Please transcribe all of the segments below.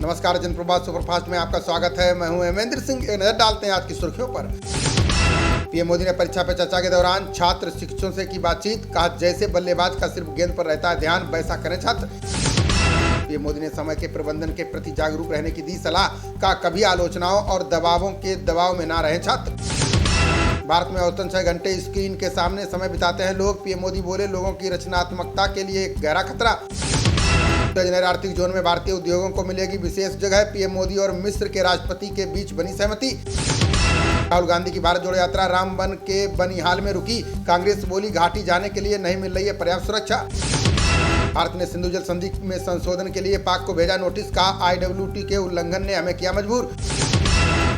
नमस्कार, जनप्रभात सुपरफास्ट में आपका स्वागत है। मैं हूं हेमेंद्र सिंह। एक नजर डालते हैं आज की सुर्खियों पर। पीएम मोदी ने परीक्षा पे चर्चा के दौरान छात्र शिक्षकों से की बातचीत। कहा, जैसे बल्लेबाज का सिर्फ गेंद पर रहता है ध्यान, वैसा करें छात्र। पीएम मोदी ने समय के प्रबंधन के प्रति जागरूक रहने की दी सलाह। कहा, कभी आलोचनाओं और दबावों के दबाव में ना रहें छात्र। भारत में औसतन 6 घंटे स्क्रीन के सामने समय बिताते हैं लोग। पीएम मोदी बोले, लोगों की रचनात्मकता के लिए एक गहरा खतरा। नए आर्थिक जोन में भारतीय उद्योगों को मिलेगी विशेष जगह। पीएम मोदी और मिस्र के राष्ट्रपति के बीच बनी सहमति। राहुल गांधी की भारत जोड़ो यात्रा रामबन के बनिहाल में रुकी। कांग्रेस बोली, घाटी जाने के लिए नहीं मिल रही है पर्याप्त सुरक्षा। भारत ने सिंधु जल संधि में संशोधन के लिए पाक को भेजा नोटिस। कहा, IWT के उल्लंघन ने हमें किया मजबूर।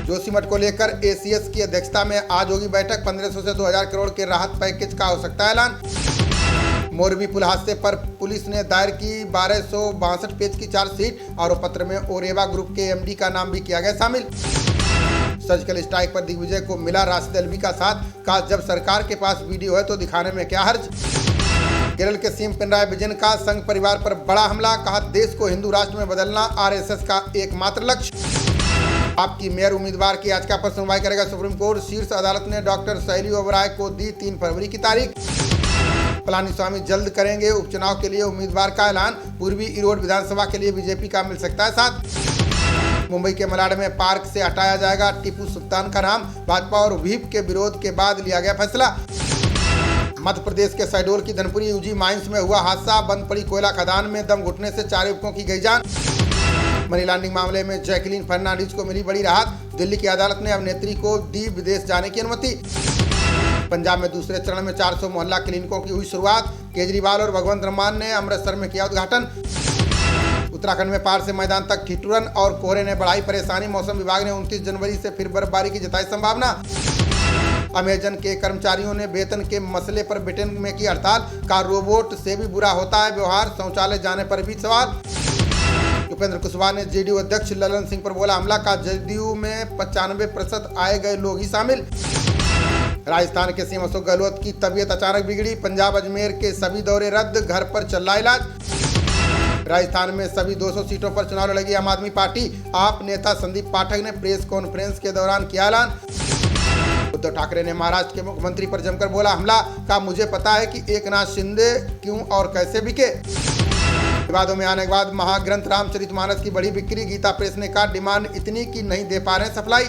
जोशीमठ को लेकर ACS की अध्यक्षता में आज होगी बैठक। 1500 से 2000 करोड़ के राहत पैकेज का हो सकता है ऐलान। मोरबी पुल हादसे पर पुलिस ने दायर की 1262 पेज की चार्जशीट। आरोप पत्र में ओरेवा ग्रुप के MD का नाम भी किया गया शामिल। सर्जिकल स्ट्राइक पर दिग्विजय को मिला राशिद अल्वी का साथ। कहा, जब सरकार के पास वीडियो है तो दिखाने में क्या हर्ज। केरल के सीएम पिनराई विजयन का संघ परिवार पर बड़ा हमला। कहा, देश को हिंदू राष्ट्र में बदलना RSS का एकमात्र लक्ष्य। आपकी मेयर उम्मीदवार की याचिका पर सुनवाई करेगा सुप्रीम कोर्ट। शीर्ष अदालत ने डॉक्टर शैली ओबराय को दी 3 फरवरी की तारीख। पलानीस्वामी जल्द करेंगे उपचुनाव के लिए उम्मीदवार का ऐलान। पूर्वी इरोड विधानसभा के लिए बीजेपी का मिल सकता है साथ। मुंबई के मलाड में पार्क से हटाया जाएगा टीपू सुल्तान का नाम। भाजपा और व्हीप के विरोध के बाद लिया गया फैसला। मध्य प्रदेश के शहडोल की धनपुरी UG माइंस में हुआ हादसा। बंद पड़ी कोयला खदान में दम घुटने से 4 युवकों की गई जान। मनी लॉन्ड्रिंग मामले में जैकलीन फर्नांडीज को मिली बड़ी राहत। दिल्ली की अदालत ने अभिनेत्री को दी विदेश जाने की अनुमति। पंजाब में दूसरे चरण में 400 मोहल्ला क्लिनिकों की हुई शुरुआत। केजरीवाल और भगवंत मान ने अमृतसर में किया उद्घाटन। उत्तराखंड में पहाड़ से मैदान तक ठिठुरन और कोहरे ने बढ़ाई परेशानी। मौसम विभाग ने 29 जनवरी से फिर बर्फबारी की जताई संभावना। अमेजन के कर्मचारियों ने वेतन के मसले पर ब्रिटेन में की हड़ताल। का रोबोट से भी बुरा होता है व्यवहार, शौचालय जाने पर भी सवाल। उपेंद्र कुशवाहा ने JDU अध्यक्ष ललन सिंह पर बोला हमला। का JDU में 95% आए गए लोग ही शामिल। राजस्थान के सीएम अशोक गहलोत की तबीयत अचानक बिगड़ी। पंजाब अजमेर के सभी दौरे रद्द, घर पर चल रहा इलाज। राजस्थान में सभी 200 सीटों पर चुनाव लड़ेगी आम आदमी पार्टी। आप नेता संदीप पाठक ने प्रेस कॉन्फ्रेंस के दौरान किया ऐलान। उद्धव ठाकरे ने महाराष्ट्र के मुख्यमंत्री पर जमकर बोला हमला। का मुझे पता है कि एकनाथ शिंदे क्यों और कैसे बिके। विवादों में आने के बाद महाग्रंथ रामचरितमानस की बड़ी बिक्री। गीता प्रेस ने कहा, डिमांड इतनी की नहीं दे पा रहे सप्लाई।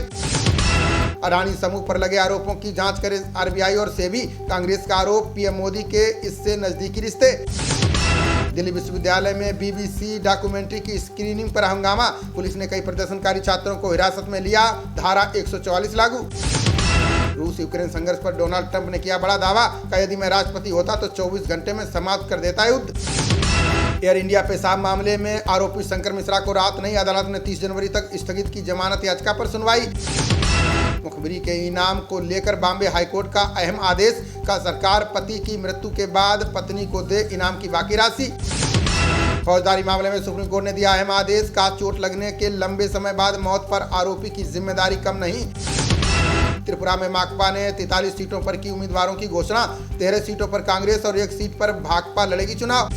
अडानी समूह पर लगे आरोपों की जांच करे RBI और सेबी। कांग्रेस का आरोप, पीएम मोदी के इससे नजदीकी रिश्ते। दिल्ली विश्वविद्यालय में BBC डॉक्यूमेंट्री की स्क्रीनिंग पर हंगामा। पुलिस ने कई प्रदर्शनकारी छात्रों को हिरासत में लिया। धारा 144 लागू। रूस यूक्रेन संघर्ष पर डोनाल्ड ट्रंप ने किया बड़ा दावा। कहा, यदि मैं राष्ट्रपति होता तो 24 घंटे में समाप्त कर देता युद्ध। एयर इंडिया पेशाब मामले में आरोपी शंकर मिश्रा को राहत नहीं। अदालत ने 30 जनवरी तक स्थगित की जमानत याचिका पर सुनवाई। मुखबिरी के इनाम को लेकर बॉम्बे हाईकोर्ट का अहम आदेश। का सरकार पति की मृत्यु के बाद पत्नी को दे इनाम की बाकी राशि। फौजदारी मामले में सुप्रीम कोर्ट ने दिया अहम आदेश। का चोट लगने के लंबे समय बाद मौत पर आरोपी की जिम्मेदारी कम नहीं। त्रिपुरा में माकपा ने 43 सीटों पर की उम्मीदवारों की घोषणा। 13 सीटों पर कांग्रेस और 1 सीट पर भाकपा लड़ेगी चुनाव।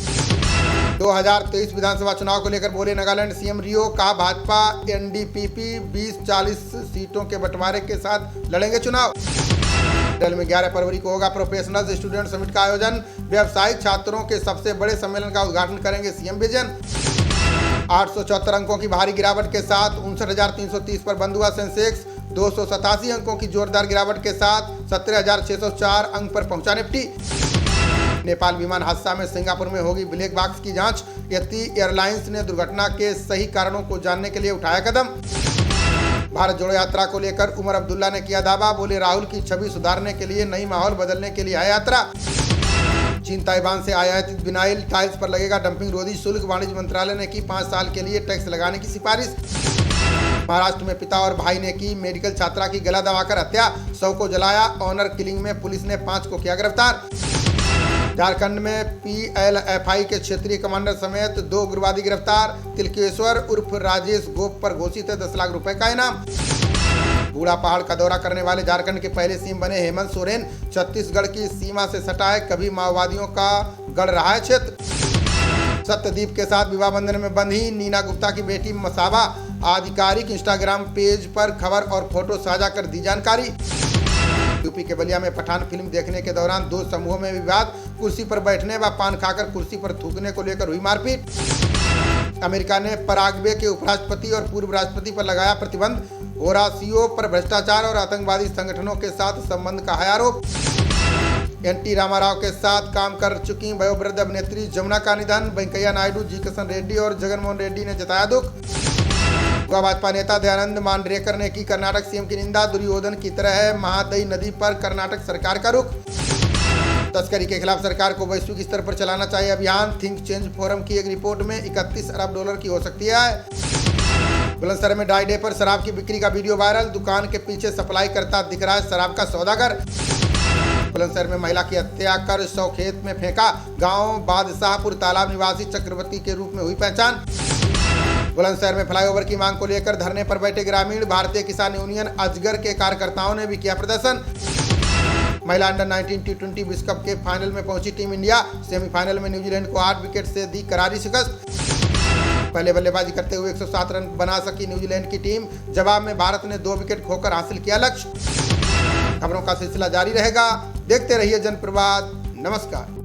2023 विधानसभा चुनाव को लेकर बोले नागालैंड CM रियो। कहा, भाजपा NDPP 20-40 सीटों के बंटवारे के साथ लड़ेंगे चुनाव। दिल्ली में 11 फरवरी को होगा प्रोफेशनल स्टूडेंट समिट का आयोजन। व्यावसायिक छात्रों के सबसे बड़े सम्मेलन का उद्घाटन करेंगे CM विजयन। 874 अंकों की भारी गिरावट के साथ 59,330 पर बंद हुआ सेंसेक्स। 287 अंकों की जोरदार गिरावट के साथ 17,604 अंक पर पहुंचा निफ्टी। नेपाल विमान हादसा में सिंगापुर में होगी ब्लैक बॉक्स की जांच। यति एयरलाइंस ने दुर्घटना के सही कारणों को जानने के लिए उठाया कदम। भारत जोड़ो यात्रा को लेकर उमर अब्दुल्ला ने किया दावा। बोले, राहुल की छवि सुधारने के लिए, नई माहौल बदलने के लिए है यात्रा। चीन ताइवान से आयातित विनाइल टाइल्स पर लगेगा डंपिंग रोधी शुल्क। वाणिज्य मंत्रालय ने की 5 साल के लिए टैक्स लगाने की सिफारिश। महाराष्ट्र में पिता और भाई ने की मेडिकल छात्रा की गला दबाकर हत्या। 100 को जलाया। ऑनर किलिंग में पुलिस ने 5 को किया गिरफ्तार। झारखंड में PLFI के क्षेत्रीय कमांडर समेत 2 उग्रवादी गिरफ्तार। तिलकेश्वर उर्फ राजेश गोप पर घोषित है 10 लाख रुपए का इनाम। बूढ़ा पहाड़ का दौरा करने वाले झारखंड के पहले सीएम बने हेमंत सोरेन। छत्तीसगढ़ की सीमा से सटा है, कभी माओवादियों का गढ़ रहा है क्षेत्र। सत्यदीप के साथ विवाह बंधन में बंधी नीना गुप्ता की बेटी मसाबा, आधिकारिक इंस्टाग्राम पेज पर खबर और फोटो साझा कर दी जानकारी। यूपी के बलिया में पठान फिल्म देखने के दौरान दो समूहों में विवाद, कुर्सी पर बैठने व पान खाकर कुर्सी पर थूकने को लेकर हुई मारपीट। अमेरिका ने पराग्वे के उपराष्ट्रपति और पूर्व राष्ट्रपति पर लगाया प्रतिबंध, होरासियो पर भ्रष्टाचार और आतंकवादी संगठनों के साथ संबंध का है आरोप। एनटी रामाराव के साथ काम कर चुकी वयोवृद्ध अभिनेत्री जमुना का निधन, वेंकैया नायडू, जी किशन रेड्डी और जगनमोहन रेड्डी ने जताया दुख। गोवा भाजपा नेता दयानंद मांडरेकर ने की कर्नाटक सीएम की निंदा, दुर्योधन की तरह है महादई नदी पर कर्नाटक सरकार का रुख। तस्करी के खिलाफ सरकार को वैश्विक स्तर पर चलाना चाहिए अभियान, थिंक चेंज फोरम की एक रिपोर्ट में 31 अरब डॉलर की हो सकती है। बुलंदशहर में ड्राई डे पर शराब की बिक्री का वीडियो वायरल, दुकान के पीछे सप्लाई करता दिख रहा है शराब का सौदागर। बुलंदशहर में महिला की हत्या कर शव खेत में फेंका, गांव बादशाहपुर तालाब निवासी चक्रवर्ती के रूप में हुई पहचान। बुलंदशहर में फ्लाईओवर की मांग को लेकर धरने पर बैठे ग्रामीण, भारतीय किसान यूनियन अजगर के कार्यकर्ताओं ने भी किया प्रदर्शन। महिला अंडर 19 T20 विश्व कप के फाइनल में पहुंची टीम इंडिया, सेमीफाइनल में न्यूजीलैंड को 8 विकेट से दी करारी शिकस्त। पहले बल्लेबाजी करते हुए 107 रन बना सकी न्यूजीलैंड की टीम, जवाब में भारत ने 2 विकेट खोकर हासिल किया लक्ष्य। खबरों का सिलसिला जारी रहेगा, देखते रहिए जनप्रवाद। नमस्कार।